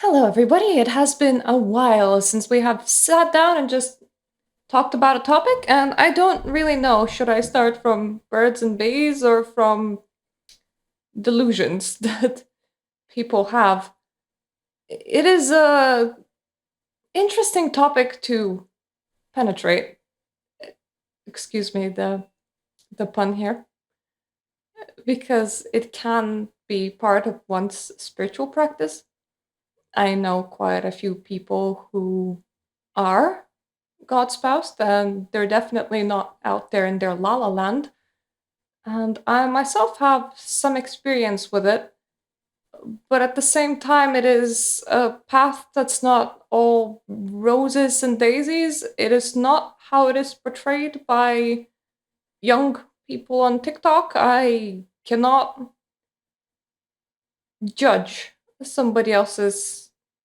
Hello, everybody. It has been a while since we have sat down and just talked about a topic, and I don't really know should I start from birds and bees or from delusions that people have. It is a interesting topic to penetrate. Excuse me, the pun here, because it can be part of one's spiritual practice. I know quite a few people who are God's spouse, then they're definitely not out there in their la la land. And I myself have some experience with it, but at the same time, it is a path that's not all roses and daisies. It is not how it is portrayed by young people on TikTok. I cannot judge somebody else's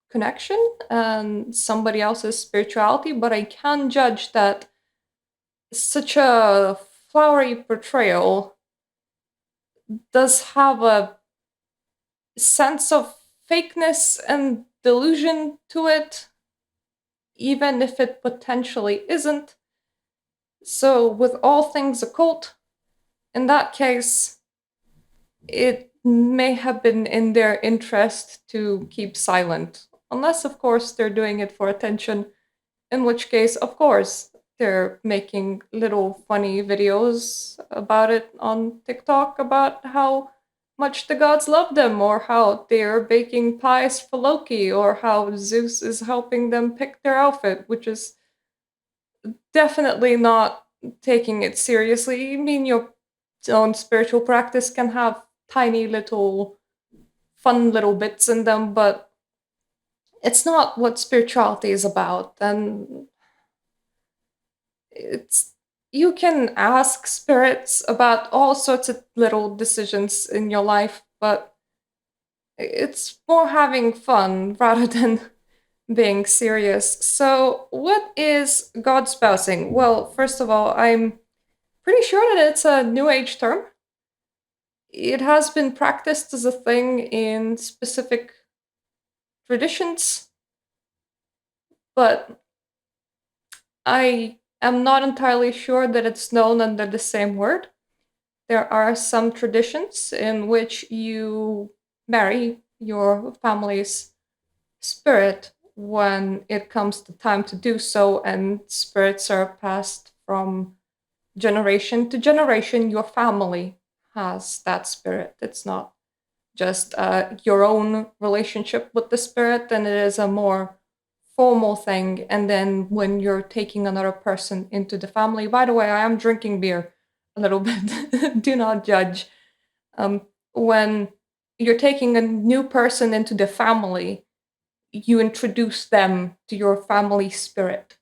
connection and somebody else's spirituality, but I can judge that such a flowery portrayal does have a sense of fakeness and delusion to it, even if it potentially isn't. So, with all things occult, in that case, it may have been in their interest to keep silent. Unless, of course, they're doing it for attention, in which case, of course, they're making little funny videos about it on TikTok about how much the gods love them, or how they're baking pies for Loki, or how Zeus is helping them pick their outfit, which is definitely not taking it seriously. I mean, your own spiritual practice can have tiny little fun little bits in them, but it's not what spirituality is about. And it's you can ask spirits about all sorts of little decisions in your life, but it's more having fun rather than being serious. So, what is Godspousing? Well, first of all, I'm pretty sure that it's a new age term. It has been practiced as a thing in specific traditions, but I am not entirely sure that it's known under the same word. There are some traditions in which you marry your family's spirit when it comes to time to do so, and spirits are passed from generation to generation. Your family has that spirit. It's not just your own relationship with the spirit, and it is a more formal thing. And then when you're taking another person into the family, by the way, I am drinking beer a little bit. Do not judge. When you're taking a new person into the family, you introduce them to your family spirit,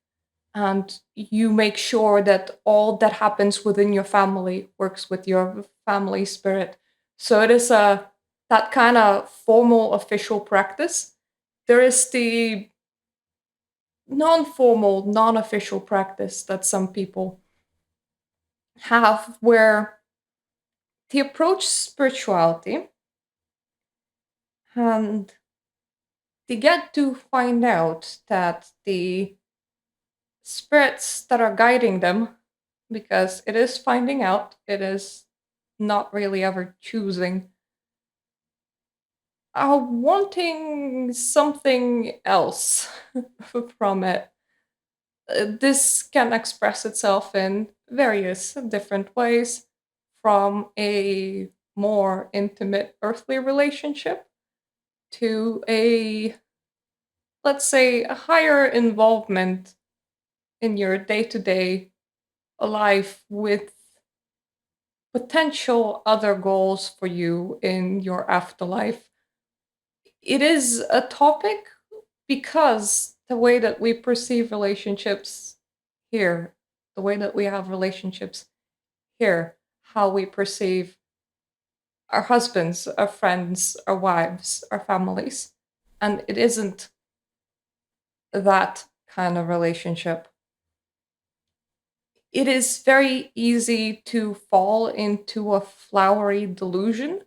and you make sure that all that happens within your family works with your family spirit. So it is a that kind of formal official practice. There is the non-formal, non-official practice that some people have, where they approach spirituality and they get to find out that the spirits that are guiding them, because it is finding out, it is not really ever choosing, are wanting something else from it. This can express itself in various different ways, from a more intimate earthly relationship to a, let's say, a higher involvement in your day to day life with potential other goals for you in your afterlife. It is a topic because the way that we perceive relationships here, the way that we have relationships here, how we perceive our husbands, our friends, our wives, our families. And it isn't that kind of relationship. It is very easy to fall into a flowery delusion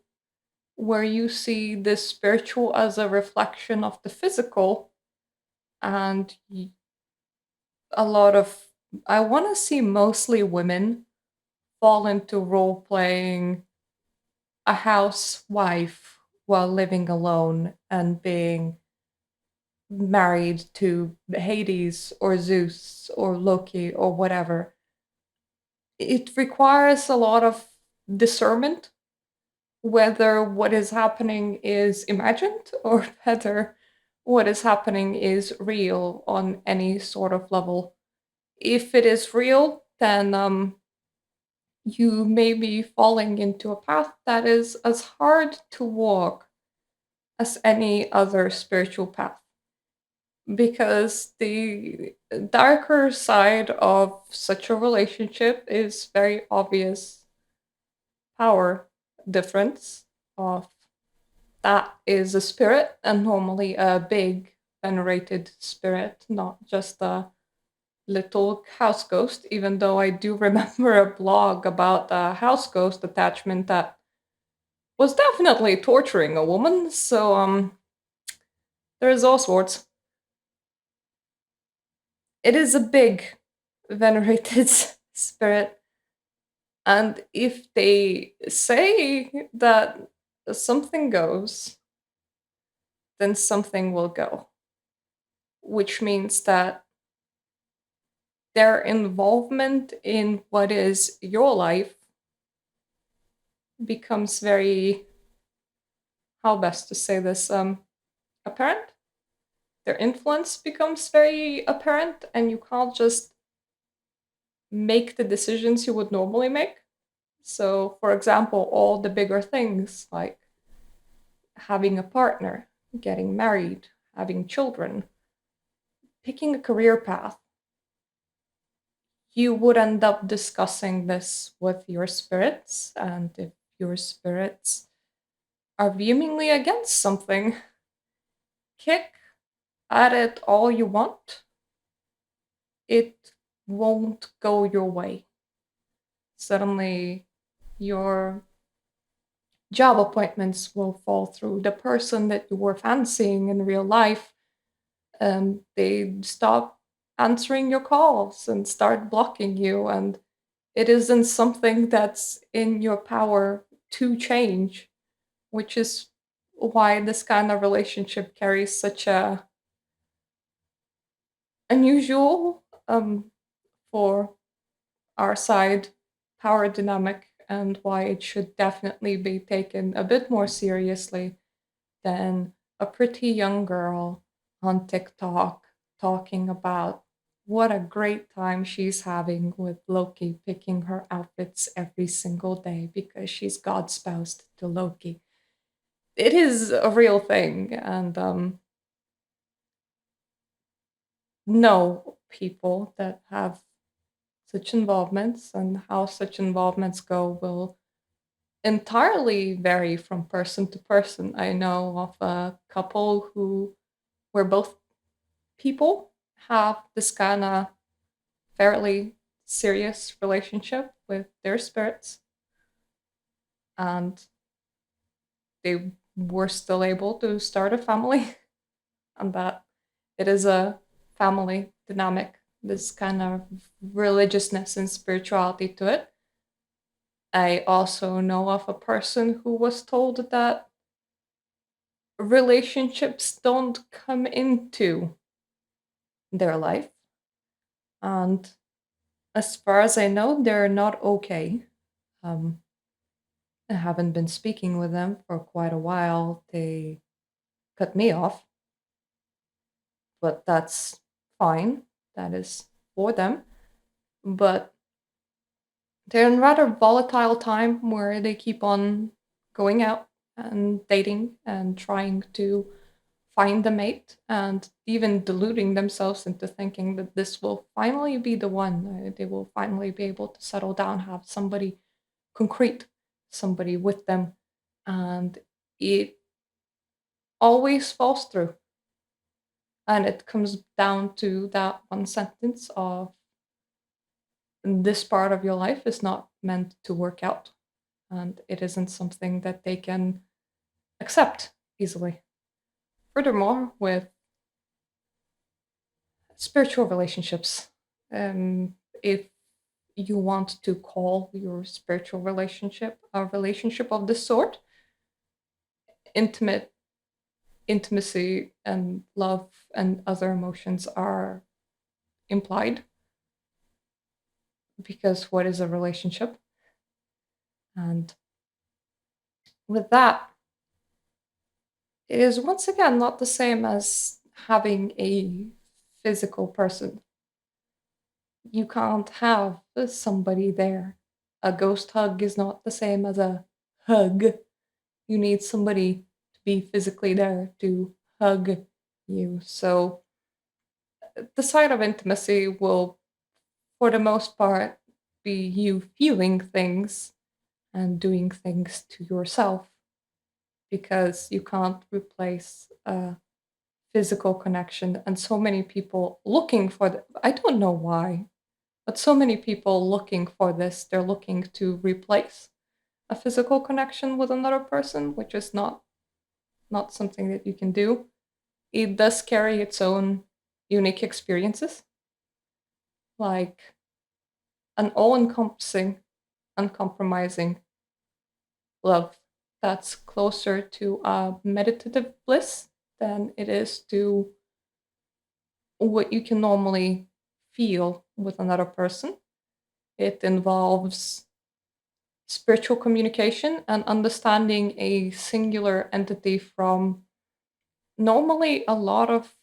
where you see the spiritual as a reflection of the physical, and a lot of, I want to see mostly women fall into role playing a housewife while living alone and being married to Hades or Zeus or Loki or whatever. It requires a lot of discernment whether what is happening is imagined or whether what is happening is real on any sort of level. If it is real, then you may be falling into a path that is as hard to walk as any other spiritual path, because the darker side of such a relationship is very obvious power difference of that is a spirit, and normally a big venerated spirit, not just a little house ghost, even though I do remember a blog about a house ghost attachment that was definitely torturing a woman. So there's all sorts. It is a big venerated spirit, and if they say that something goes, then something will go, which means that their involvement in what is your life becomes very, how best to say this, apparent. Their influence becomes very apparent, and you can't just make the decisions you would normally make. So, for example, all the bigger things like having a partner, getting married, having children, picking a career path, you would end up discussing this with your spirits. And if your spirits are vehemently against something, kick at it all you want, it won't go your way. Suddenly, your job appointments will fall through. The person that you were fancying in real life, they stop answering your calls and start blocking you, and it isn't something that's in your power to change, which is why this kind of relationship carries such a unusual, for our side, power dynamic, and why it should definitely be taken a bit more seriously than a pretty young girl on TikTok talking about what a great time she's having with Loki, picking her outfits every single day because she's God spoused to Loki. It is a real thing, and know people that have such involvements, and how such involvements go will entirely vary from person to person. I know of a couple who were both people have this kind of fairly serious relationship with their spirits, and they were still able to start a family, and that it is a family dynamic, this kind of religiousness and spirituality to it. I also know of a person who was told that relationships don't come into their life. And as far as I know, they're not okay. Um, I haven't been speaking with them for quite a while. They cut me off, but that's fine. That is for them. But they're in rather volatile time where they keep on going out and dating and trying to find a mate, and even deluding themselves into thinking that this will finally be the one. They will finally be able to settle down, have somebody concrete, somebody with them. And it always falls through. And it comes down to that one sentence of, this part of your life is not meant to work out. And it isn't something that they can accept easily. Furthermore, with spiritual relationships, if you want to call your spiritual relationship a relationship of this sort, intimate intimacy and love and other emotions are implied, because what is a relationship? And with that, it is once again not the same as having a physical person. You can't have somebody there. A ghost hug is not the same as a hug. You need somebody to be physically there to hug you. So the side of intimacy will, for the most part, be you feeling things and doing things to yourself, because you can't replace a physical connection. And so many people looking for I don't know why, but so many people looking for this, they're looking to replace a physical connection with another person, which is not something that you can do. It does carry its own unique experiences, like an all-encompassing, uncompromising love that's closer to a meditative bliss than it is to what you can normally feel with another person. It involves spiritual communication and understanding a singular entity from normally a lot of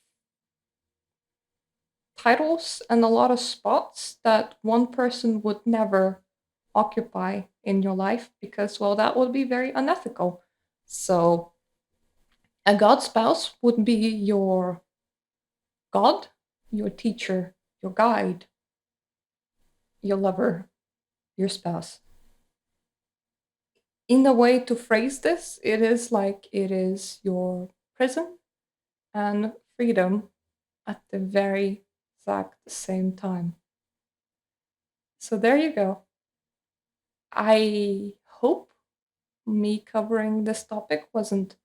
titles and a lot of spots that one person would never occupy in your life, because, well, that would be very unethical. So, a god spouse would be your god, your teacher, your guide, your lover, your spouse. In a way to phrase this, it is like it is your prison and freedom at the very exact same time. So there you go. I hope me covering this topic wasn't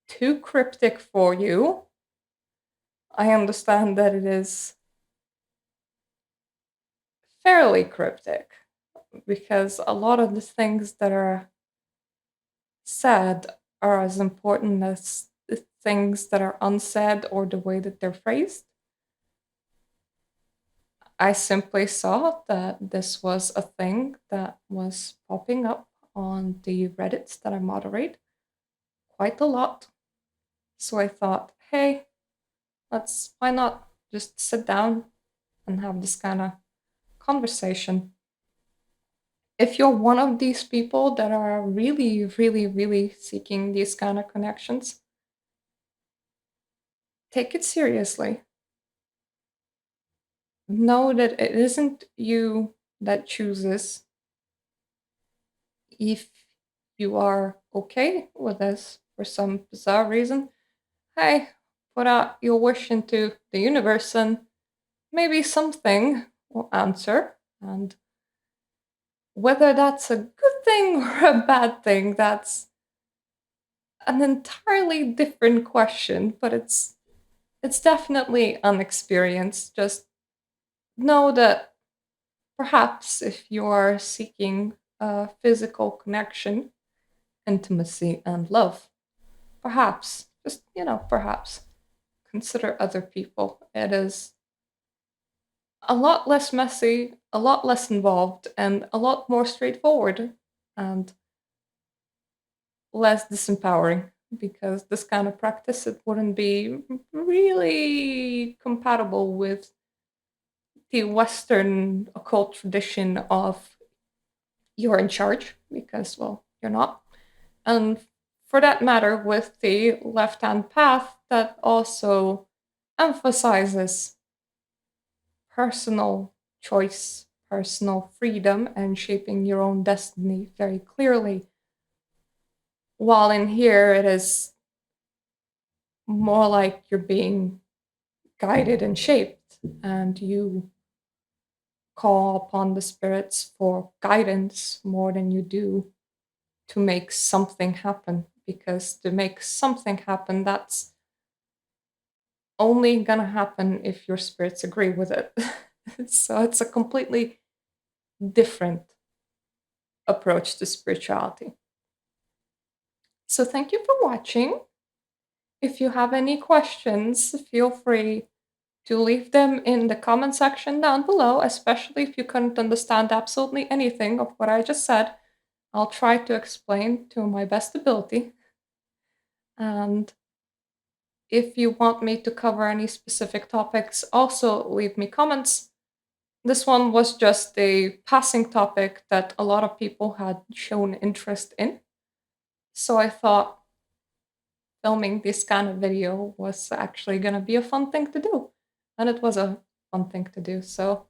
too cryptic for you. I understand that it is fairly cryptic, because a lot of the things that are said are as important as the things that are unsaid or the way that they're phrased. I simply saw that this was a thing that was popping up on the Reddits that I moderate quite a lot. So I thought, hey, why not just sit down and have this kind of conversation? If you're one of these people that are really, really, really seeking these kind of connections, take it seriously. Know that it isn't you that chooses. If you are okay with this for some bizarre reason, hey, put out your wish into the universe and maybe something will answer. And whether that's a good thing or a bad thing, that's an entirely different question, but it's definitely an experience. Just know that perhaps if you are seeking a physical connection, intimacy, and love, perhaps, just, perhaps consider other people. It is a lot less messy, a lot less involved, and a lot more straightforward, and less disempowering, because this kind of practice, it wouldn't be really compatible with the Western occult tradition of you're in charge, because, well, you're not. And for that matter, with the left hand path, that also emphasizes personal choice, personal freedom, and shaping your own destiny very clearly. While in here, it is more like you're being guided and shaped, and you call upon the spirits for guidance more than you do to make something happen. because to make something happen, that's only gonna happen if your spirits agree with it. So it's a completely different approach to spirituality. So thank you for watching. If you have any questions, feel free to leave them in the comment section down below, especially if you couldn't understand absolutely anything of what I just said. I'll try to explain to my best ability. And if you want me to cover any specific topics, also leave me comments. This one was just a passing topic that a lot of people had shown interest in. So I thought filming this kind of video was actually going to be a fun thing to do. And it was a fun thing to do. So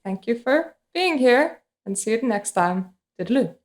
thank you for being here and see you next time. Toodaloo.